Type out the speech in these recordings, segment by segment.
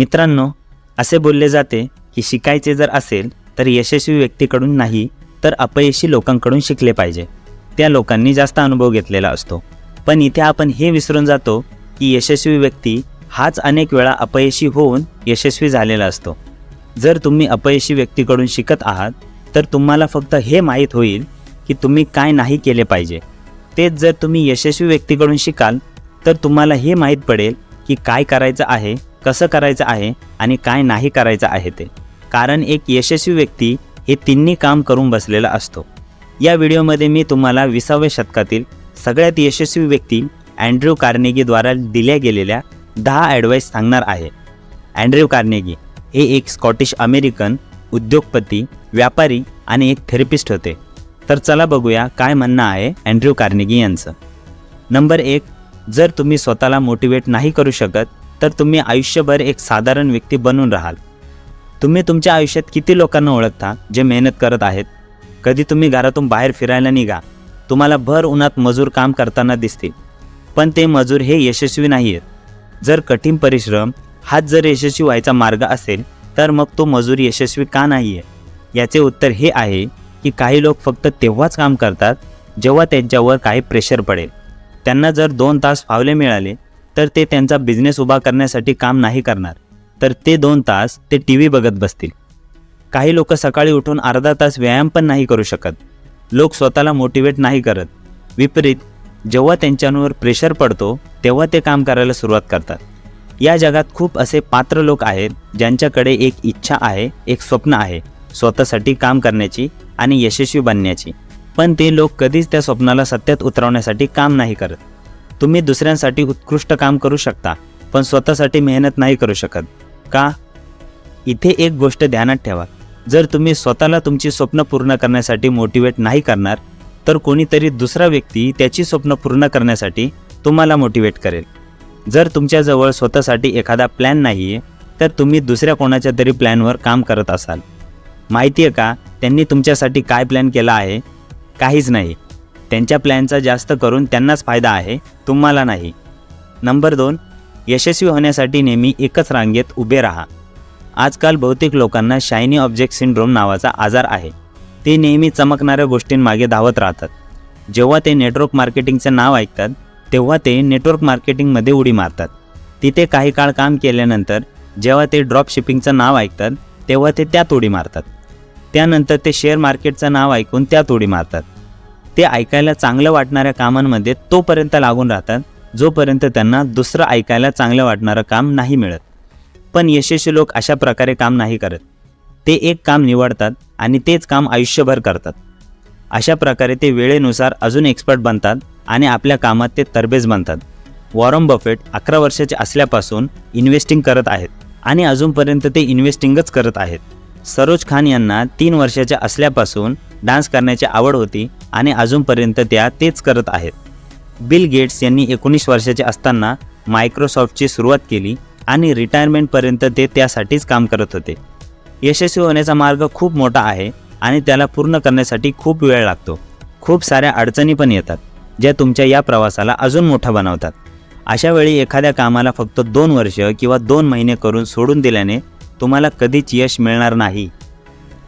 मित्रांनो, असे बोलले जाते की शिकायचे जर असेल तर यशस्वी व्यक्तीकडून नाही तर अपयशी लोकांकडून शिकले पाहिजे. त्या लोकांनी जास्त अनुभव घेतलेला असतो. पण इथे आपण हे विसरून जातो की यशस्वी व्यक्ती हाच अनेक वेळा अपयशी होऊन यशस्वी झालेला असतो. जर तुम्ही अपयशी व्यक्तीकडून शिकत आहात तर तुम्हाला फक्त हे माहीत होईल की तुम्ही काय नाही केले पाहिजे. तेच जर तुम्ही यशस्वी व्यक्तीकडून शिकाल तर तुम्हाला हे माहीत पडेल की काय करायचं आहे, कसं करायचं आहे आणि काय नाही करायचं आहे ते. कारण एक यशस्वी व्यक्ती हे तिन्ही काम करून बसलेला असतो. या व्हिडिओमध्ये मी तुम्हाला 20व्या शतकातील सगळ्यात यशस्वी व्यक्ती अँड्र्यू कार्नेगीद्वारा दिल्या गेलेल्या 10 ॲडवाईस सांगणार आहे. अँड्र्यू कार्नेगी हे एक स्कॉटिश अमेरिकन उद्योगपती, व्यापारी आणि एक थेरपिस्ट होते. तर चला बघूया काय म्हणणं आहे अँड्र्यू कार्नेगी यांचं. नंबर 1, जर तुम्ही स्वतःला मोटिवेट नाही करू शकत तर तुम्ही आयुष्यभर एक साधारण व्यक्ती बनून राहाल. तुम्ही तुमच्या आयुष्यात किती लोकांना ओळखता जे मेहनत करत आहेत? कधी तुम्ही घरातून बाहेर फिरायला निघा, तुम्हाला भर उन्हात मजूर काम करताना दिसतील, पण ते मजूर हे यशस्वी नाही आहेत. जर कठीण परिश्रम हाच जर यशस्वी व्हायचा मार्ग असेल तर मग तो मजूर यशस्वी का नाही आहे? याचे उत्तर हे आहे की काही लोक फक्त तेव्हाच काम करतात जेव्हा त्यांच्यावर काही प्रेशर पडेल. त्यांना जर 2 तास फावले मिळाले तर ते त्यांचा बिझनेस उभा करण्यासाठी काम नाही करणार, तर ते 2 तास ते TV बघत बसतील. काही लोक सकाळी उठून अर्धा तास व्यायाम पण नाही करू शकत. लोक स्वतःला मोटिवेट नाही करत. विपरीत, जेव्हा त्यांच्यावर प्रेशर पडतो तेव्हा ते काम करायला सुरुवात करतात. या जगात खूप असे पात्र लोक आहेत ज्यांच्याकडे एक इच्छा आहे, एक स्वप्न आहे स्वतःसाठी काम करण्याची आणि यशस्वी बनण्याची, पण ते लोक कधीच त्या स्वप्नाला सत्यात उतरवण्यासाठी काम नाही करत. तुम्ही दुसऱ्यांसाठी उत्कृष्ट काम करू शकता पण स्वतःसाठी मेहनत नाही करू शकत का? इथे एक गोष्ट ध्यानात ठेवा, जर तुम्ही स्वतःला तुमची स्वप्न पूर्ण करण्यासाठी मोटिवेट नाही करणार तर कोणीतरी दुसरा व्यक्ती त्याची स्वप्न पूर्ण करण्यासाठी तुम्हाला मोटिवेट करेल. जर तुमच्याजवळ स्वतःसाठी एखादा प्लॅन नाही आहे तर तुम्ही दुसऱ्या कोणाच्या तरी प्लॅनवर काम करत असाल. माहिती आहे का त्यांनी तुमच्यासाठी काय प्लॅन केला आहे? काहीच नाही. त्यांच्या प्लॅनचा जास्त करून त्यांनाच फायदा आहे, तुम्हाला नाही. नंबर 2, यशस्वी होण्यासाठी नेहमी एकच रांगेत उभे राहा. आजकाल बहुतेक लोकांना शायनी ऑब्जेक्ट सिंड्रोम नावाचा आजार आहे. ते नेहमी चमकणाऱ्या गोष्टींमागे धावत राहतात. जेव्हा ते नेटवर्क मार्केटिंगचं नाव ऐकतात तेव्हा ते नेटवर्क मार्केटिंगमध्ये उडी मारतात. तिथे काही काळ काम केल्यानंतर जेव्हा ते ड्रॉप शिपिंगचं नाव ऐकतात तेव्हा ते त्यात उडी मारतात. त्यानंतर ते शेअर मार्केटचं नाव ऐकून त्यात उडी मारतात. ते ऐकायला चांगलं वाटणाऱ्या कामांमध्ये तोपर्यंत लागून राहतात जोपर्यंत त्यांना दुसरं ऐकायला चांगलं वाटणारं काम नाही मिळत. पण यशस्वी लोक अशा प्रकारे काम नाही करत. ते एक काम निवडतात आणि तेच काम आयुष्यभर करतात. अशा प्रकारे ते वेळेनुसार अजून एक्सपर्ट बनतात आणि आपल्या कामात ते तरबेज बनतात. वॉरन बफेट 11 वर्षाचे असल्यापासून इन्व्हेस्टिंग करत आहेत आणि अजूनपर्यंत ते इन्व्हेस्टिंगच करत आहेत. सरोज खान यांना 3 वर्षाच्या असल्यापासून डान्स करण्याची आवड होती आणि अजूनपर्यंत त्या तेच करत आहेत. बिल गेट्स यांनी 19 वर्षाचे असताना मायक्रोसॉफ्टची सुरुवात केली आणि रिटायरमेंटपर्यंत ते त्यासाठीच काम करत होते. यशस्वी होण्याचा मार्ग खूप मोठा आहे आणि त्याला पूर्ण करण्यासाठी खूप वेळ लागतो. खूप साऱ्या अडचणी पण येतात ज्या तुमच्या या प्रवासाला अजून मोठा बनवतात. अशा वेळी एखाद्या कामाला फक्त 2 वर्ष किंवा 2 महिने करून सोडून दिल्याने तुम्हाला कधीच यश मिळणार नाही.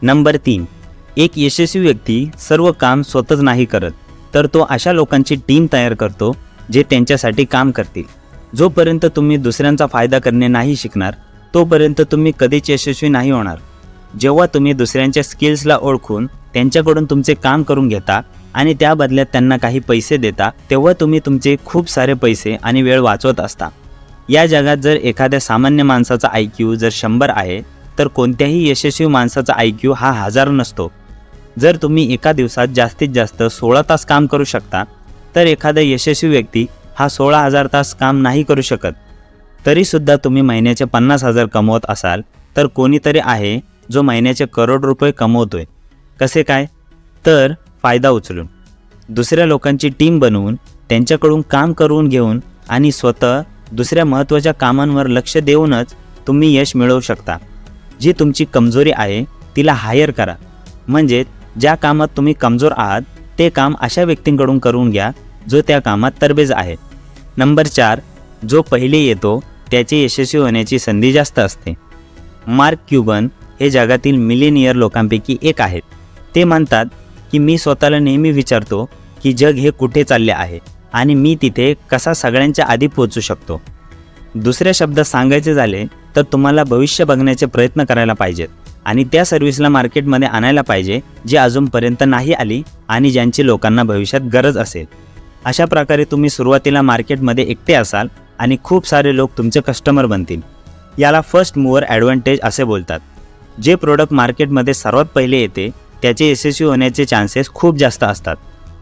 नंबर 3, एक यशस्वी व्यक्ती सर्व काम स्वतःच नाही करत तर तो अशा लोकांची टीम तयार करतो जे त्यांच्यासाठी काम करतील. जोपर्यंत तुम्ही दुसऱ्यांचा फायदा करणे नाही शिकणार तोपर्यंत तुम्ही कधीच यशस्वी नाही होणार. जेव्हा तुम्ही दुसऱ्यांच्या स्किल्सला ओळखून त्यांच्याकडून तुमचे काम करून घेता आणि त्या बदल्यात त्यांना काही पैसे देता तेव्हा तुम्ही तुमचे खूप सारे पैसे आणि वेळ वाचवत असता. या जगात जर एखाद्या सामान्य माणसाचा IQ जर 100 आहे तर कोणत्याही यशस्वी माणसाचा IQ हा 1000 नसतो. जर तुम्ही एका दिवसात जास्तीत जास्त 16 तास काम करू शकता तर एखादा यशस्वी व्यक्ती हा 16,000 तास काम नाही करू शकत. तरीसुद्धा तुम्ही महिन्याचे 50,000 कमवत असाल तर कोणीतरी आहे जो महिन्याचे करोड रुपये कमवतोय. कसे काय? तर फायदा उचलून, दुसऱ्या लोकांची टीम बनवून, त्यांच्याकडून काम करून घेऊन आणि स्वतः दुसऱ्या महत्त्वाच्या कामांवर लक्ष देऊनच तुम्ही यश मिळवू शकता. जी तुमची कमजोरी आहे तिला हायर करा. म्हणजे ज्या कामात तुम्ही कमजोर आहात ते काम अशा व्यक्तींकडून करून घ्या जो त्या कामात तरबेज आहे. नंबर 4, जो पहिले येतो त्याचे यशस्वी होण्याची संधी जास्त असते. मार्क क्युबन हे जगातील मिलेनियर लोकांपैकी एक आहेत. ते म्हणतात की मी स्वतःला नेहमी विचारतो की जग हे कुठे चालले आहे आणि मी तिथे कसा सगळ्यांच्या आधी पोहोचू शकतो. दुसऱ्या शब्दात सांगायचे झाले तर तुम्हाला भविष्य बघण्याचे प्रयत्न करायला पाहिजेत आणि त्या सर्व्हिसला मार्केटमध्ये आणायला पाहिजे जी अजूनपर्यंत नाही आली आणि ज्यांची लोकांना भविष्यात गरज असेल. अशा प्रकारे तुम्ही सुरुवातीला मार्केटमध्ये एकटे असाल आणि खूप सारे लोक तुमचे कस्टमर बनतील. याला फर्स्ट मूव्हर ॲडव्हान्टेज असे बोलतात. जे प्रोडक्ट मार्केटमध्ये सर्वात पहिले येते त्याचे यशस्वी होण्याचे चान्सेस खूप जास्त असतात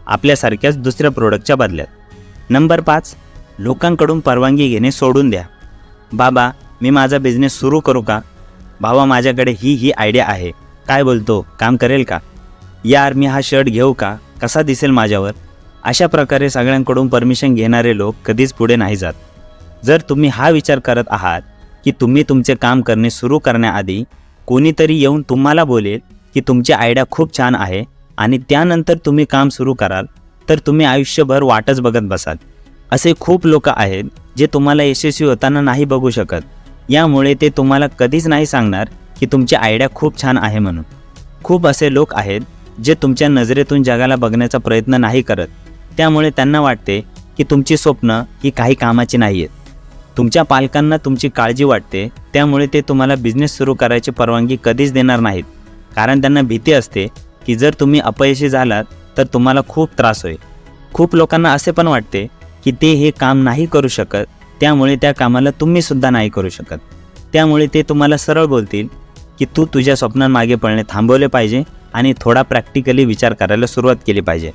आपल्यासारख्याच दुसऱ्या प्रोडक्टच्या बदल्यात. नंबर 5, लोकांकडून परवानगी घेणे सोडून द्या. बाबा मी माझा बिझनेस सुरू करू का? भावा माझ्याकडे ही आयडिया आहे, काय बोलतो, काम करेल का? यार मी हा शर्ट घेऊ का, कसा दिसेल माझ्यावर? अशा प्रकारे सगळ्यांकडून परमिशन घेणारे लोक कधीच पुढे नाही जात. जर तुम्ही हा विचार करत आहात की तुम्ही तुमचे काम करणे सुरू करण्याआधी कोणीतरी येऊन तुम्हाला बोलेल की तुमची आयडिया खूप छान आहे आणि त्यानंतर तुम्ही काम सुरू कराल तर तुम्ही आयुष्यभर वाटच बघत बसाल. असे खूप लोक आहेत जे तुम्हाला यशस्वी होताना नाही बघू शकत. यामुळे ते तुम्हाला कधीच नाही सांगणार की तुमची आयडिया खूप छान आहे म्हणून. खूप असे लोक आहेत जे तुमच्या नजरेतून जगाला बघण्याचा प्रयत्न नाही करत. त्यामुळे त्यांना वाटते की तुमची स्वप्न ही काही कामाची नाही आहेत. तुमच्या पालकांना तुमची काळजी वाटते त्यामुळे ते तुम्हाला बिझनेस सुरू करायची परवानगी कधीच देणार नाहीत. कारण त्यांना भीती असते की जर तुम्ही अपयशी झालात तर तुम्हाला खूप त्रास होईल. खूप लोकांना असे पण वाटते की ते हे काम नाही करू शकत त्यामुळे त्या कामाला तुम्हीसुद्धा नाही करू शकत. त्यामुळे ते तुम्हाला सरळ बोलतील की तू तुझ्या स्वप्नांमागे पळणे थांबवले पाहिजे आणि थोडा प्रॅक्टिकली विचार करायला सुरुवात केली पाहिजे.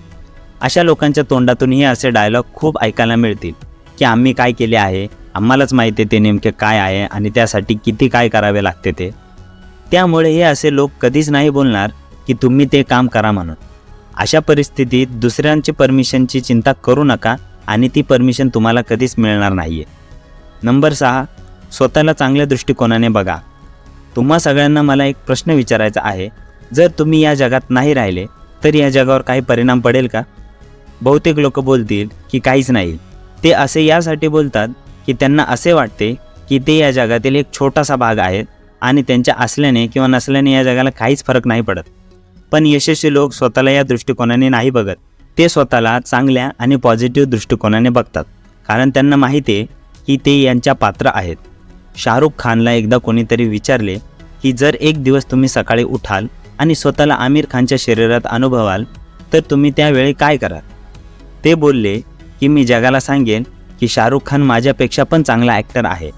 अशा लोकांच्या तोंडातूनही असे डायलॉग खूप ऐकायला मिळतील की आम्ही काय केले आहे, आम्हालाच माहिती आहे ते नेमके काय आहे आणि त्यासाठी किती काय करावे लागते ते. त्यामुळे हे असे लोक कधीच नाही बोलणार की तुम्ही ते काम करा म्हणून. अशा परिस्थितीत दुसऱ्यांची परमिशनची चिंता करू नका आणि ती परमिशन तुम्हाला कधीच मिळणार नाही आहे. नंबर 6, स्वतःला चांगल्या दृष्टिकोनाने बघा. तुम्हा सगळ्यांना मला एक प्रश्न विचारायचा आहे, जर तुम्ही या जगात नाही राहिले तर या जगावर काही परिणाम पडेल का? बहुतेक लोक बोलतील की काहीच नाही. ते असे यासाठी बोलतात की त्यांना असे वाटते की ते या जगातील एक छोटासा भाग आहेत आणि त्यांच्या असल्याने किंवा नसल्याने या जगाला काहीच फरक नाही पडत. पण यशस्वी लोक स्वतःला या दृष्टिकोनाने नाही बघत. ते स्वतःला चांगल्या आणि पॉझिटिव्ह दृष्टिकोनाने बघतात कारण त्यांना माहिती आहे की ते यांच्या पात्र आहेत. शाहरुख खानला एकदा कोणीतरी विचारले की जर एक दिवस तुम्ही सकाळी उठाल आणि स्वतःला आमिर खानच्या शरीरात अनुभवाल तर तुम्ही त्यावेळी काय कराल? ते बोलले की मी जगाला सांगेन की शाहरुख खान माझ्यापेक्षा पण चांगला ॲक्टर आहे.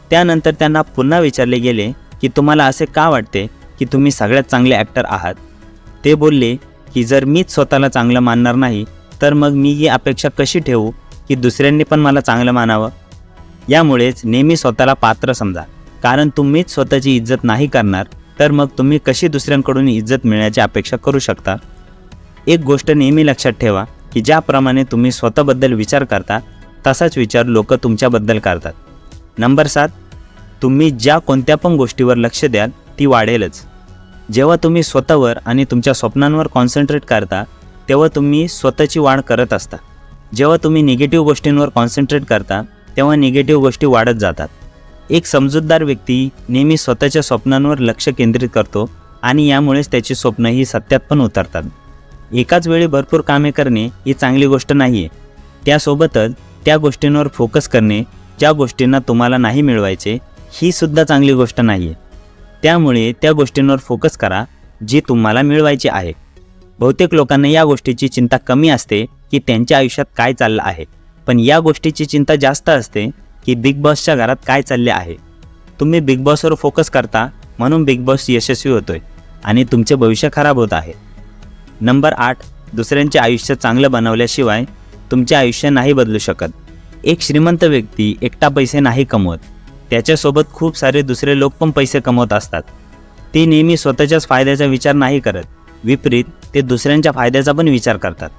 त्यानंतर त्यांना पुन्हा विचारले गेले की तुम्हाला असे का वाटते की तुम्ही सगळ्यात चांगले ॲक्टर आहात? ते बोलले की जर मीच स्वतःला चांगलं मानणार नाही तर मग मी ही अपेक्षा कशी ठेवू की दुसऱ्यांनी पण मला चांगलं मानावं? यामुळेच नेहमी स्वतःला पात्र समजा, कारण तुम्हीच स्वतःची इज्जत नाही करणार तर मग तुम्ही कशी दुसऱ्यांकडून इज्जत मिळण्याची अपेक्षा करू शकता? एक गोष्ट नेहमी लक्षात ठेवा की ज्याप्रमाणे तुम्ही स्वतःबद्दल विचार करता तसाच विचार लोक तुमच्याबद्दल करतात. नंबर 7, तुम्ही ज्या कोणत्या पण गोष्टीवर लक्ष द्याल ती वाढेलच. जेव्हा तुम्ही स्वतःवर आणि तुमच्या स्वप्नांवर कॉन्सन्ट्रेट करता तेव्हा तुम्ही स्वतःची वाढ करत असता. जेव्हा तुम्ही निगेटिव्ह गोष्टींवर कॉन्सन्ट्रेट करता तेव्हा निगेटिव्ह गोष्टी वाढत जातात. एक समजूतदार व्यक्ती नेहमी स्वतःच्या स्वप्नांवर लक्ष केंद्रित करतो आणि यामुळेच त्याची स्वप्नंही सत्यात पण उतरतात. एकाच वेळी भरपूर कामे करणे ही चांगली गोष्ट नाही आहे. त्यासोबतच त्या गोष्टींवर फोकस करणे ज्या गोष्टींना तुम्हाला नाही मिळवायचे ही सुद्धा चांगली गोष्ट नाही आहे. त्यामुळे त्या गोष्टींवर फोकस करा जी तुम्हाला मिळवायची आहे. बहुतेक लोकांना या गोष्टीची चिंता कमी असते की त्यांच्या आयुष्यात काय चाललं आहे, पण या गोष्टीची चिंता जास्त असते की बिग बॉसच्या घरात काय चालले आहे. तुम्ही बिग बॉसवर फोकस करता म्हणून बिग बॉस यशस्वी होतोय आणि तुमचे भविष्य खराब होत आहे. नंबर 8, दुसऱ्यांचे आयुष्य चांगलं बनवल्याशिवाय तुमचे आयुष्य नाही बदलू शकत. एक श्रीमंत व्यक्ती एकटा पैसे नाही कमवत, त्याच्यासोबत खूप सारे दुसरे लोक पण पैसे कमवत असतात. ते नेहमी स्वतःच्याच फायद्याचा विचार नाही करत, विपरीत ते दुसऱ्यांच्या फायद्याचा पण विचार करतात.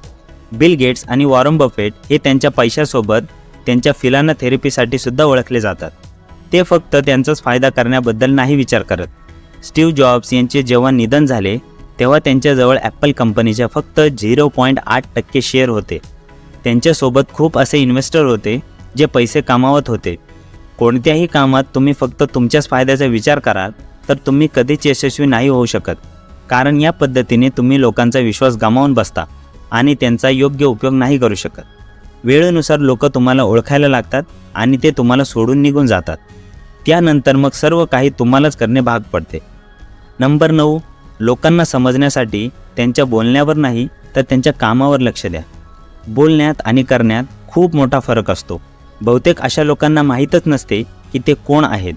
बिल गेट्स आणि वॉरन बफेट हे त्यांच्या पैशासोबत त्यांच्या फिलाना थेरपीसाठी सुद्धा ओळखले जातात. ते फक्त त्यांचाच फायदा करण्याबद्दल नाही विचार करत. स्टीव्ह जॉब्स यांचे जेव्हा निधन झाले तेव्हा त्यांच्याजवळ ॲपल कंपनीच्या फक्त 0.8% शेअर होते. त्यांच्यासोबत खूप असे इन्व्हेस्टर होते जे पैसे कमावत होते. कोणत्याही कामात तुम्ही फक्त तुमच्याच फायद्याचा विचार कराल तर तुम्ही कधीच यशस्वी नाही होऊ शकत, कारण या पद्धतीने तुम्ही लोकांचा विश्वास गमावून बसता आणि त्यांचा योग्य उपयोग नाही करू शकत. वेळेनुसार लोक तुम्हाला ओळखायला लागतात आणि ते तुम्हाला सोडून निघून जातात. त्यानंतर मग सर्व काही तुम्हालाच करणे भाग पडते. नंबर 9, लोकांना समजण्यासाठी त्यांच्या बोलण्यावर नाही तर त्यांच्या कामावर लक्ष द्या. बोलण्यात आणि करण्यात खूप मोठा फरक असतो. बहुतेक अशा लोकांना माहीतच नसते की ते कोण आहेत.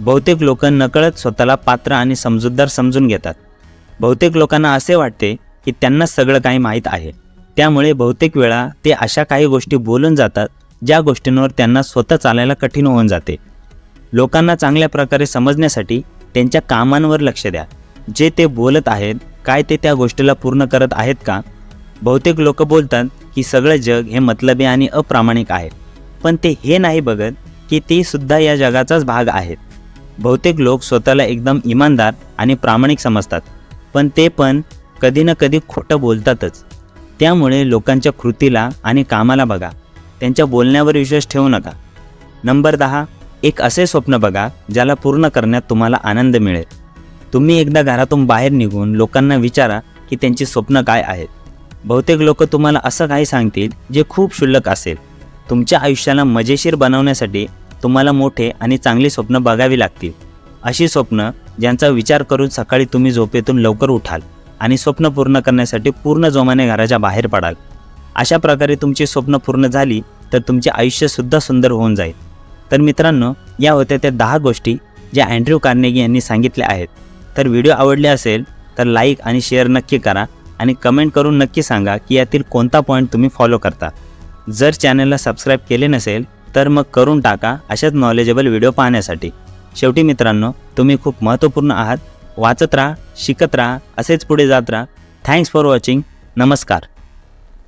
बहुतेक लोक नकळत स्वतःला पात्र आणि समजूतदार समजून घेतात. बहुतेक लोकांना असे वाटते की त्यांनाच सगळं काही माहीत आहे. त्यामुळे बहुतेक वेळा ते अशा काही गोष्टी बोलून जातात ज्या गोष्टींवर त्यांना स्वतः चालायला कठीण होऊन जाते. लोकांना चांगल्या प्रकारे समजण्यासाठी त्यांच्या कामांवर लक्ष द्या. जे ते बोलत आहेत, काय ते त्या गोष्टीला पूर्ण करत आहेत का? बहुतेक लोक बोलतात की सगळं जग हे मतलबी आणि अप्रामाणिक आहे, पण ते हे नाही बघत की ते सुद्धा या जगाचाच भाग आहेत. बहुतेक लोक स्वतःला एकदम इमानदार आणि प्रामाणिक समजतात, पण ते पण कधी ना कधी खोटं बोलतातच. त्यामुळे लोकांच्या कृतीला आणि कामाला बघा, त्यांच्या बोलण्यावर विश्वास ठेवू नका. नंबर 10, एक असे स्वप्न बघा ज्याला पूर्ण करण्यात तुम्हाला आनंद मिळेल. तुम्ही एकदा घरातून बाहेर निघून लोकांना विचारा की त्यांची स्वप्न काय आहेत. बहुतेक लोक तुम्हाला असं काही सांगतील जे खूप क्षुल्लक असेल. तुमच्या आयुष्याला मजेशीर बनवण्यासाठी तुम्हाला मोठे आणि चांगली स्वप्न बघावी लागतील. अशी स्वप्न ज्यांचा विचार करून सकाळी तुम्ही झोपेतून लवकर उठाल आणि स्वप्न पूर्ण करण्यासाठी पूर्ण जोमाने घराच्या बाहेर पडाल. अशा प्रकारे तुमची स्वप्न पूर्ण झाली तर तुमचे आयुष्यसुद्धा सुंदर होऊन जाईल. तर मित्रांनो, या होत्या त्या 10 गोष्टी ज्या अँड्र्यू कार्नेगी यांनी सांगितल्या आहेत. तर व्हिडिओ आवडले असेल तर लाईक आणि शेअर नक्की करा आणि कमेंट करून नक्की सांगा की यातील कोणता पॉईंट तुम्ही फॉलो करता. जर चॅनलला सबस्क्राईब केले नसेल तर मग करून टाका अशाच नॉलेजेबल व्हिडिओ पाहण्यासाठी. शेवटी मित्रांनो, तुम्ही खूप महत्त्वपूर्ण आहात. वाचत राहा, शिकत राहा, असेच पुढे जात राहा. Thanks for watching. नमस्कार.